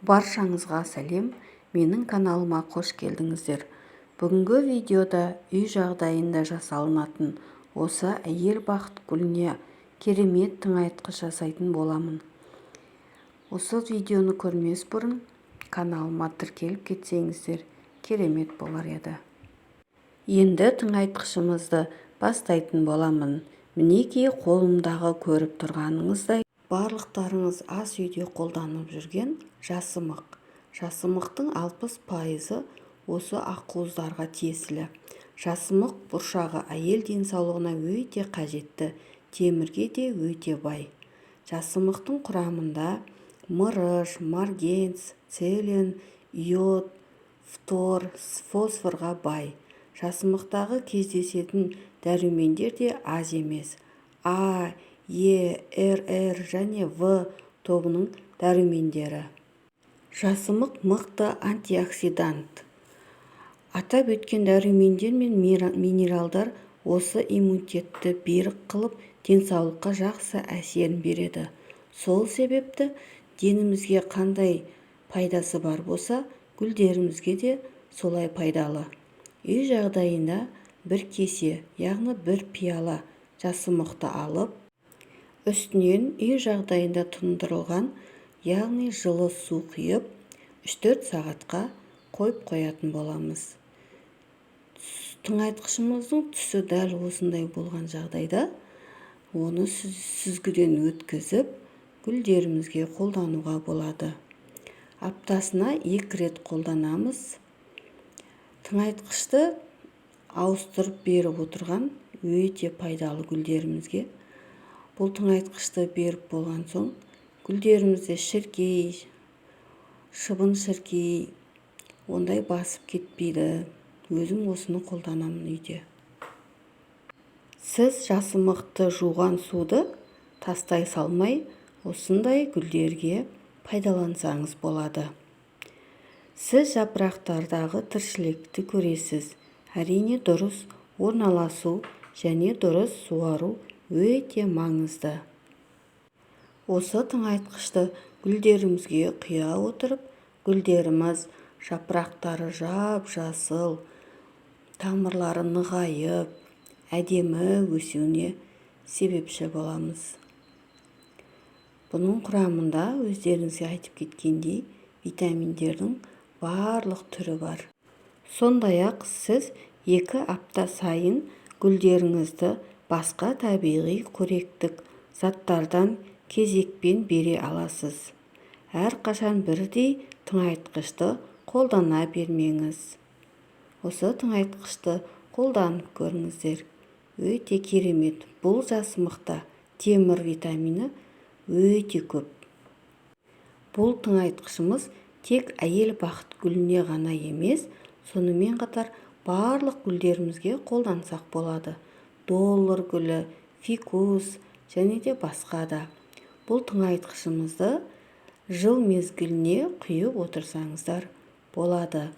Баршаңызға сәлем, менің каналыма қош келдіңіздер. Бүгінгі видеода үй жағдайында жасалынатын осы әйел бақыт гүліне керемет тыңайтқыш жасайтын боламын. Осы видеоны көрмес бұрын каналыма тіркеліп кетсеңіздер керемет болар еді. Енді тыңайтқышымызды бастайтын боламын. Мінекей қолымдағы көріп тұрғаныңыздай барлықтарыңыз ас үйде қолданып жүрген жасымық. Жасымықтың 60% осы ақуыздарға тиесілі. Жасымық бұршағы әйел денсаулығына өте қажетті, темірге де өте бай. Жасымықтың құрамында мырыш, марганец, селен, йод, фтор, фосфорға бай. Жасымықтағы кездесетін дәрумендер де аз емес. А, Е, Р және В тобының дәрумендері. Жасымық мықты антиоксидант. Атап өткен дәрумендер мен минералдар осы иммунитетті берік қылып, денсаулыққа жақсы әсерін береді. Сол себепті денімізге қандай пайдасы бар болса, гүлдерімізге де солай пайдалы. Үй жағдайында бір кесе, яғни бір пиала жасымықты алып, үстінен үй жағдайында тұндырылған, яғни жылы су құйып, 3-4 сағатқа қойып қоятын боламыз. Тыңайтқышымыздың түсі дәл осындай болған жағдайда, оны сүзгіден өткізіп, гүлдерімізге қолдануға болады. Аптасына 2 рет қолданамыз. Тыңайтқышты ауыстырып беріп отырған өте пайдалы гүлдерімізге. Бұл тыңайтқышты беріп болған соң, гүлдерімізде шіркей, шыбын шіркей, ондай басып кетпейді. Өзім осыны қолданамын үйде. Сіз жасымықты жуған суды тастай салмай, осындай гүлдерге пайдалансаңыз болады. Сіз жапырақтардағы тіршілікті көресіз. Әрине дұрыс орналасу және дұрыс суару өте маңызды. Осы тыңайтқышты гүлдерімізге құя отырып, гүлдеріміз жапырақтары жап-жасыл, тамырлары нығайып, әдемі өсуіне себепші боламыз. Бұның құрамында өздеріңізге айтып кеткендей, витаминдердің барлық түрі бар. Сондай-ақ сіз 2 апта сайын гүлдеріңізді басқа табиғи қоректік заттардан кезекпен бере аласыз. Әрқашан бірдей тыңайтқышты қолдана бермеңіз. Осы тыңайтқышты қолданып көріңіздер. Өте керемет. Бұл жасымықта темір витамині өте көп. Бұл тыңайтқышымыз тек әйел бақыт гүліне ғана емес, сонымен қатар барлық гүлдерімізге қолдансақ болады. Доллар гүлі, фикус және де басқа да. Бұл тыңайтқышымызды жыл мезгіліне құйып отырсаңыздар болады.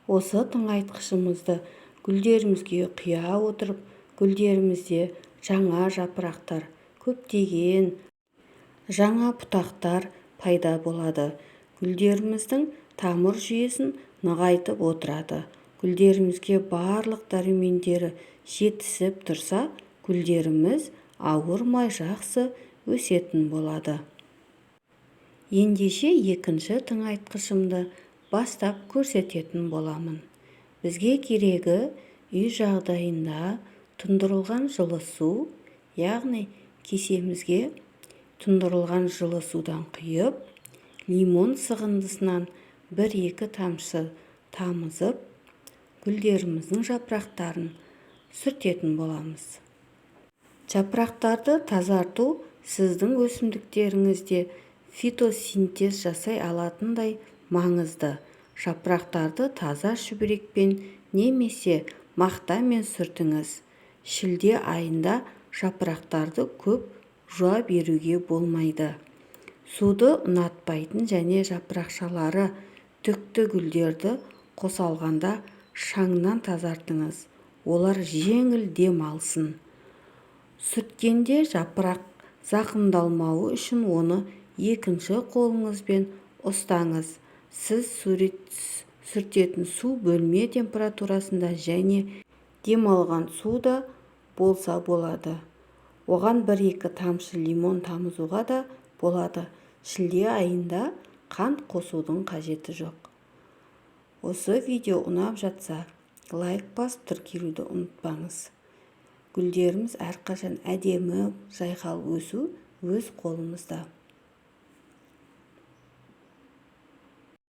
Осы тыңайтқышымызды гүлдерімізге құя отырып, гүлдерімізде жаңа жапырақтар, көптеген жаңа бұтақтар пайда болады. Гүлдеріміздің тамыр жүйесін нығайтып отырады. Гүлдерімізге барлық дәрумендері жетісіп тұрса, гүлдеріміз ауырмай жақсы өсетін болады. Ендеше екінші тыңайтқышымды бастап көрсететін боламын. Бізге керегі үй жағдайында тұндырылған жылы су, яғни кесемізге тұндырылған жылы судан құйып, лимон сығындысынан 1-2 тамшы тамызып, гүлдеріміздің жапырақтарын сүртетін боламыз. Жапырақтарды тазарту сіздің өсімдіктеріңізде фитосинтез жасай алатындай маңызды. Жапырақтарды таза шүберекпен немесе мақтамен сүртіңіз. Шілде айында жапырақтарды көп жуа беруге болмайды. Суды ұнатпайтын және жапырақшалары түкті гүлдерді қосалғанда шаңнан тазартыңыз. Олар жеңіл дем алсын. Сүрткенде жапырақ зақымдалмауы үшін оны екінші қолыңызбен ұстаңыз. Сіз сүртетін су бөлме температурасында және демалған суда болса болады. Оған 1-2 тамшы лимон тамызуға да болады. Шілде айында қант қосудың қажеті жоқ. Осы видео ұнап жатса, лайк басып тіркелуді ұмытпаңыз. Гүлдеріміз әрқашан әдемі, жайқал өсу өз қолымызда.